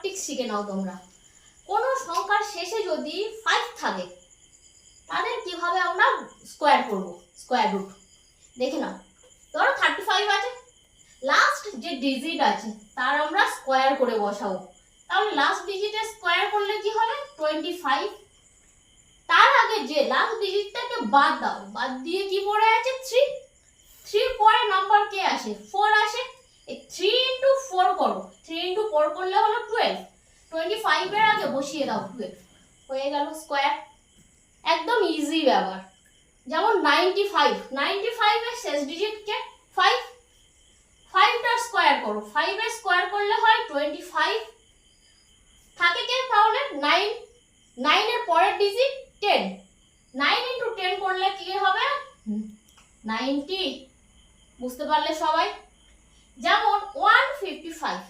Trick শিখে নাও তোমরা। কোনো সংখ্যার শেষে যদি 5 থাকে তাদের কিভাবে আমরা স্কোয়ার করব, স্কোয়ার রুট দেখে নাও। ধরো 35 আছে, লাস্ট যে ডিজিট আছে তার আমরা স্কোয়ার করে বসাবো। তাহলে লাস্ট ডিজিটে স্কোয়ার করলে কি হবে 25। তার আগে যে লাস্ট ডিজিটটাকে বাদ দাও, বাদ দিয়ে কি পড়ে আছে 3। 3 পরে নাম্বার কে আসে 4 আসে। এই 3 ইনটু 4 করো, 3 ইনটু 4 করলে হলো 12। 25 এর আগে বসিয়ে দাও 12, হয়ে গেল স্কোয়ার। একদম ইজি ব্যাপার। যেমন 95 এর শেষ ডিজিট কে 5, 5টা স্কোয়ার করো, 5 এর স্কোয়ার করলে হয় 25। থাকে কে তাহলে 9, 9 এর পরের ডিজিট 10, 9 ইনটু 10 করলে কি হবে 90। বুঝতে পারলে সবাই? যেমন 155